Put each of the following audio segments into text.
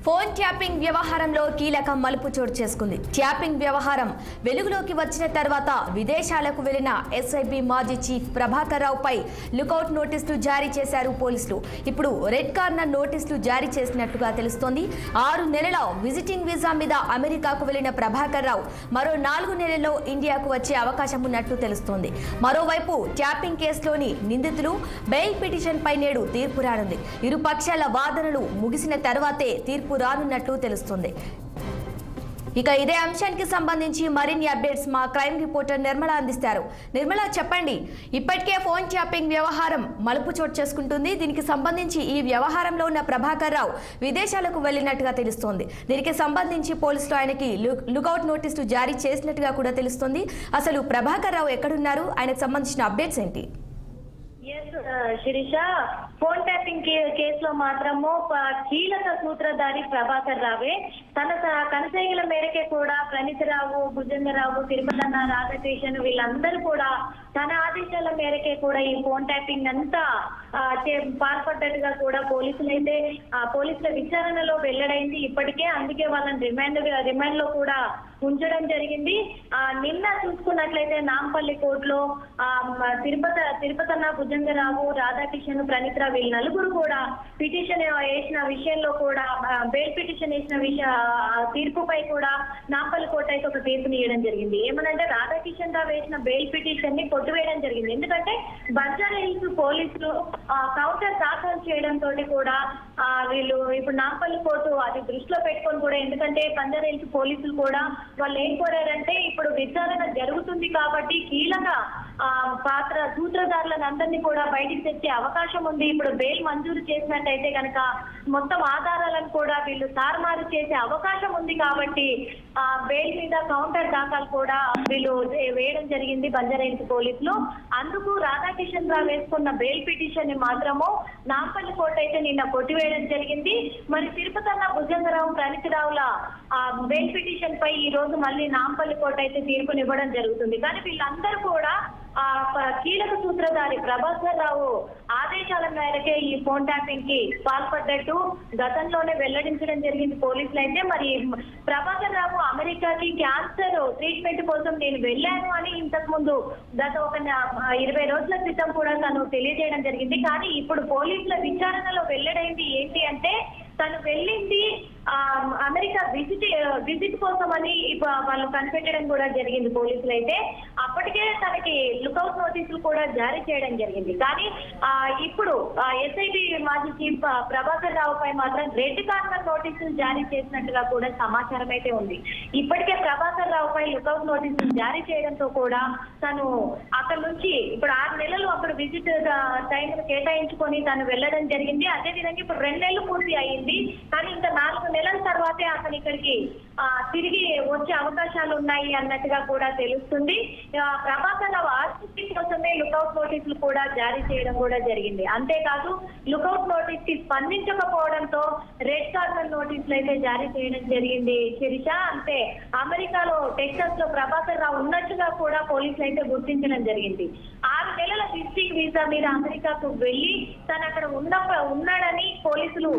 Phone tapping వ్యవహారంలో కీలక మలుపు చోటు చేసుకుంది. ట్యాపింగ్ వ్యవహారం వెలుగులోకి వచ్చిన తర్వాత విదేశాలకు వెళ్లిన ఎస్ఐబి మాజీ చీఫ్ ప్రభాకర్ రావుపై లుకౌట్ నోటీసులు జారీ చేశారు పోలీసులు. ఇప్పుడు రెడ్ కార్నర్ నోటీసులు జారీ చేసినట్టుగా తెలుస్తోంది. 6 నెలల విజిటింగ్ వీసా మీద అమెరికాకు వెళ్లిన ప్రభాకర్ రావు మరో 4 నెలల్లో ఇండియాకు వచ్చే అవకాశం ఉన్నట్టు తెలుస్తోంది. మరోవైపు ట్యాపింగ్ కేసులోని నిందితులు బెయిల్ పిటిషన్ పై నేడు తీర్పు రానుంది. ఇరు పక్షాల వాదనలు ముగిసిన తర్వాతే తీర్పు రానున్నట్టు తెలుస్తుంది. ఇక ఇదే అంశానికి సంబంధించి మరిన్ని అప్డేట్స్ మా క్రైమ్ రిపోర్టర్ నిర్మల అందిస్తారు. నిర్మల, చెప్పండి. ఇప్పటికే ఫోన్ ట్యాపింగ్ వ్యవహారం మలుపు చోటు చేసుకుంటుంది. దీనికి సంబంధించి ఈ వ్యవహారంలో ఉన్న ప్రభాకర్ రావు విదేశాలకు వెళ్లినట్టుగా తెలుస్తోంది. దీనికి సంబంధించి పోలీసులు ఆయనకి లుకౌట్ నోటీసులు జారీ చేసినట్టుగా కూడా తెలుస్తోంది. అసలు ప్రభాకర్ రావు ఎక్కడున్నారు, ఆయనకు సంబంధించిన అప్డేట్స్ ఏంటి? శిరీష, ఫోన్ ట్యాపింగ్ కేసులో మాత్రము కీలక సూత్రధారి ప్రభాకర్ రావే. తన కనసైగల మేరకే కూడా ప్రణీతరావు, భుజంగరావు, తిరుపతన్న, రాధాకృష్ణ వీళ్ళందరూ కూడా తన ఆదేశాల మేరకే కూడా ఈ ఫోన్ ట్యాపింగ్ అంతా పాల్పడ్డట్టుగా కూడా పోలీసుల విచారణలో వెల్లడైంది ఇప్పటికే. అందుకే వాళ్ళని రిమాండ్ లో కూడా ఉంచడం జరిగింది. నిన్న చూసుకున్నట్లయితే నాంపల్లి కోర్టులో తిరుపతన్న, భుజంగరావు, రాధాకృష్ణ, ప్రణీతరావు వీళ్ళు నలుగురు కూడా పిటిషన్ వేసిన విషయంలో కూడా బెయిల్ పిటిషన్ వేసిన తీర్పుపై కూడా నాంపల్లి కోర్టు అయితే ఒక తీర్పుని ఇవ్వడం జరిగింది. ఏమనంటే రాధాకృష్ణ రావు వేసిన బెయిల్ పిటిషన్ ని కొట్టివేయడం జరిగింది. ఎందుకంటే బంజారాహిల్స్ పోలీసులు కౌంటర్ దాఖలు చేయడంతో కూడా వీళ్ళు ఇప్పుడు నాంపల్లి కోర్టు అది దృష్టిలో పెట్టుకొని కూడా, ఎందుకంటే బంజారాహిల్స్ పోలీసులు కూడా వాళ్ళు ఏం కోరారంటే ఇప్పుడు విచారణ జరుగుతుంది కాబట్టి కీలక సూత్రధారులను అందరినీ కూడా బయటికి తెచ్చే అవకాశం ఉంది. ఇప్పుడు బెయిల్ మంజూరు చేసినట్టయితే కనుక మొత్తం ఆధారాలను కూడా వీళ్ళు తారుమారు చేసే అవకాశం ఉంది కాబట్టి బెయిల్ మీద కౌంటర్ దాఖలు కూడా వీళ్ళు వేయడం జరిగింది బంజారాహిల్స్ పోలీసులు. అందుకు రాధాకృష్ణ రావు వేసుకున్న బెయిల్ పిటిషన్ ని మాత్రము నాంపల్లి కోర్టు అయితే నిన్న కొట్టివేయడం జరిగింది. మరి తిరుపతన్న, భుజంగరావు, ప్రణీతరావుల బెయిల్ పిటిషన్ పై ఈ రోజు మళ్ళీ నాంపల్లి కోర్టు అయితే తీర్పునివ్వడం జరుగుతుంది. కానీ వీళ్ళందరూ కూడా కీలక సూత్రధారి ప్రభాకర్ రావు ఆదేశాల మేరకే ఈ ఫోన్ ట్యాపింగ్ కి పాల్పడ్డట్టు గతంలోనే వెల్లడించడం జరిగింది పోలీసులు అయితే. మరి ప్రభాకర్ రావు అమెరికాకి క్యాన్సర్ ట్రీట్మెంట్ కోసం నేను వెళ్ళాను అని ఇంతకు ముందు గత ఒక 20 రోజుల క్రితం కూడా తను తెలియజేయడం జరిగింది. కానీ ఇప్పుడు పోలీసుల విచారణలో వెల్లడైంది ఏంటి అంటే తను వెళ్ళింది అమెరికా విజిట్ కోసం అని వాళ్ళు కనిపెట్టడం కూడా జరిగింది పోలీసులు అయితే. అప్పటికే తనకి లుకౌట్ నోటీసులు కూడా జారీ చేయడం జరిగింది. కానీ ఇప్పుడు ఎస్ఐబి మాజీ చీఫ్ ప్రభాకర్ రావు పై మాత్రం రెడ్ కార్నర్ నోటీసులు జారీ చేసినట్టుగా కూడా సమాచారం అయితే ఉంది. ఇప్పటికే ప్రభాకర్ రావు పై లుకౌట్ నోటీసులు జారీ చేయడంతో కూడా తను అక్కడ నుంచి ఇప్పుడు 6 నెలలు అక్కడ విజిట్ టైం కేటాయించుకొని తను వెళ్ళడం జరిగింది. అదేవిధంగా ఇప్పుడు 2 నెలలు పూర్తి అయ్యింది. కానీ ఇంకా 4 నెలల తర్వాతే అతను ఇక్కడికి తిరిగి వచ్చే అవకాశాలు ఉన్నాయి అన్నట్టుగా కూడా తెలుస్తుంది. ప్రభాకర్ రావు ఆర్టీసీ కోసమే లుకౌట్ నోటీసులు కూడా జారీ చేయడం కూడా జరిగింది. అంతేకాదు లుకౌట్ నోటీస్ కి స్పందించకపోవడంతో రెడ్ కార్నర్ నోటీసులు అయితే జారీ చేయడం జరిగింది. శిరీష, అంతే అమెరికాలో టెక్సాస్ లో ప్రభాకర్ రావు ఉన్నట్టుగా కూడా పోలీసులు అయితే గుర్తించడం జరిగింది. 6 నెలల విజిటింగ్ వీసా మీద అమెరికాకు వెళ్లి తను అక్కడ ఉన్నాడని పోలీసులు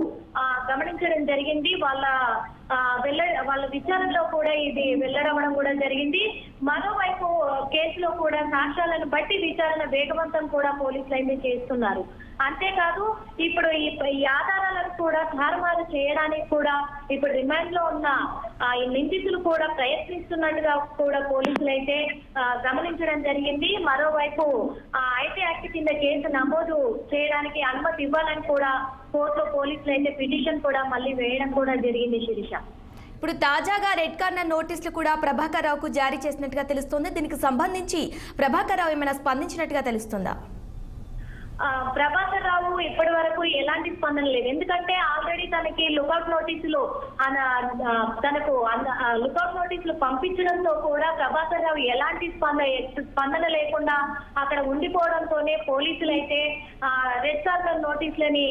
గమనించడం జరిగింది. వాళ్ళ విచారణలో కూడా ఇది వెల్లడవడం కూడా జరిగింది. మరోవైపు కేసులో కూడా సాక్ష్యాలను బట్టి విచారణ వేగవంతం కూడా పోలీసులు అయితే చేస్తున్నారు. అంతేకాదు ఇప్పుడు ఈ ఆధారాలను కూడా తారుమారు చేయడానికి కూడా ఇప్పుడు రిమాండ్ లో ఉన్న ఈ నిందితులు కూడా ప్రయత్నిస్తున్నట్టుగా కూడా పోలీసులు అయితే గమనించడం జరిగింది. మరోవైపు ఐటీ యాక్ట్ కింద కేసు నమోదు చేయడానికి అనుమతి ఇవ్వాలని కూడా కోర్టులో పోలీసులు అయితే పిటిషన్ కూడా మళ్ళీ వేయడం కూడా జరిగింది. శిరీష, ఇప్పుడు తాజాగా రెడ్ కార్నర్ నోటీసులు కూడా ప్రభాకర్ రావుకు జారీ చేసినట్టుగా తెలుస్తోంది. దీనికి సంబంధించి ప్రభాకర్ రావు ఏమైనా స్పందించినట్టుగా తెలుస్తుందా? ప్రభాకర్ రావు ఇప్పటి వరకు ఎలాంటి స్పందన లేదు. ఎందుకంటే ఆల్రెడీ తనకి లుకౌట్ నోటీసులు లుకౌట్ నోటీసులు పంపించడంతో కూడా ప్రభాకర్ రావు ఎలాంటి స్పందన లేకుండా అక్కడ ఉండిపోవడంతోనే పోలీసులు అయితే రెడ్ కార్నర్ నోటీసులని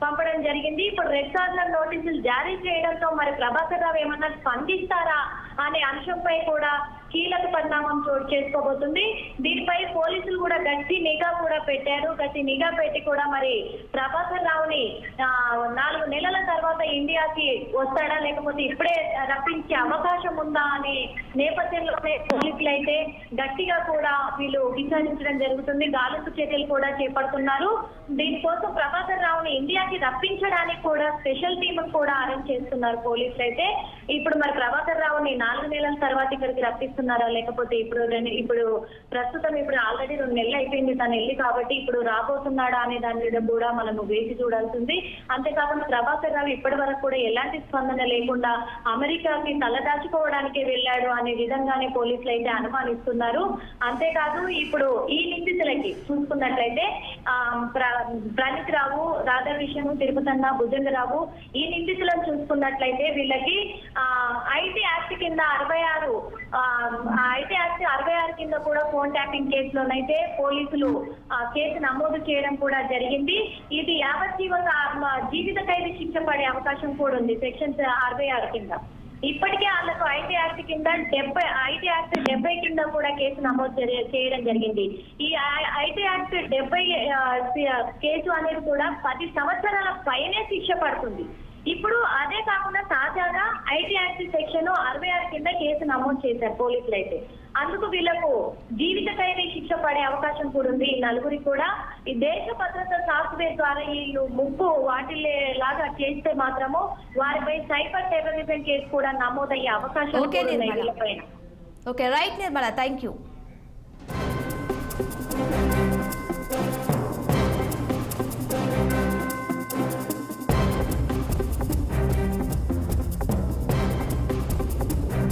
పంపడం జరిగింది. ఇప్పుడు రెడ్ కార్నర్ నోటీసులు జారీ చేయడంతో మరి ప్రభాకర్ రావు ఏమన్నా స్పందిస్తారా అనే అంశంపై కూడా కీలక పరిణామం చోటు చేసుకోబోతుంది. దీనిపై పోలీసులు కూడా గట్టి నిఘా పెట్టి కూడా మరి ప్రభాకర్ రావుని 4 నెలల తర్వాత తర్వాత ఇండియాకి వస్తాడా లేకపోతే ఇప్పుడే రప్పించే అవకాశం ఉందా అనే నేపథ్యంలోనే పోలీసులు అయితే గట్టిగా కూడా వీళ్ళు విచారించడం జరుగుతుంది. గాలింపు చర్యలు కూడా చేపడుతున్నారు. దీనికోసం ప్రభాకర్ రావుని ఇండియాకి రప్పించడానికి కూడా స్పెషల్ టీమ్ కూడా అరేంజ్ చేస్తున్నారు పోలీసులు అయితే. ఇప్పుడు మరి ప్రభాకర్ రావుని 4 నెలల తర్వాత ఇక్కడికి రప్పిస్తున్నారా లేకపోతే ఇప్పుడు ప్రస్తుతం ఆల్రెడీ 2 నెలలు అయిపోయింది తను వెళ్ళి, కాబట్టి ఇప్పుడు రాబోతున్నాడా అనే దాని మీద కూడా మనము వేచి చూడాల్సింది. అంతేకాకుండా ప్రభాకర్ రావు ఇప్పటి వరకు కూడా ఎలాంటి స్పందన లేకుండా అమెరికాకి తలదాచుకోవడానికి వెళ్ళాడు అనే విధంగానే పోలీసులు అయితే అనుమానిస్తున్నారు. అంతేకాదు ఇప్పుడు ఈ నిందితులకి చూసుకున్నట్లయితే ప్రణీత్ రావు, రాధాకృష్ణ, తిరుపతన్న, భుజంగరావు ఈ నిందితులను చూసుకున్నట్లయితే వీళ్ళకి ఐటీ యాక్ట్ కింద 66 కింద కూడా ఫోన్ ట్యాపింగ్ కేసులోనైతే పోలీసులు కేసు నమోదు చేయడం కూడా జరిగింది. ఇది జీవిత ఖైదు శిక్ష పడే అవకాశం కూడా ఉంది సెక్షన్ 66 కింద. ఇప్పటికే వాళ్ళకు ఐటీ యాక్ట్ 70 కింద కూడా కేసు నమోదు చేయడం జరిగింది. ఈ ఐటీ యాక్ట్ 70 కేసు అనేది కూడా 10 సంవత్సరాల పైనే శిక్ష పడుతుంది. ఇప్పుడు అదే కాకుండా తాజాగా ఐటీ యాక్ట్ సెక్షన్ 66 కింద కేసు నమోదు చేశారు పోలీసులు అయితే. అందుకు వీళ్లకు జీవిత ఖైదు శిక్ష పడే అవకాశం కూడా ఉంది. ఈ నలుగురికి కూడా ఈ దేశ భద్రత సాఫ్ట్వేర్ ద్వారా వీళ్ళు వాటిల్లాగా చేస్తే మాత్రము వారిపై సైబర్ టెర్రరిజం కేసు కూడా నమోదయ్యే అవకాశం okay right Nirmala, thank you.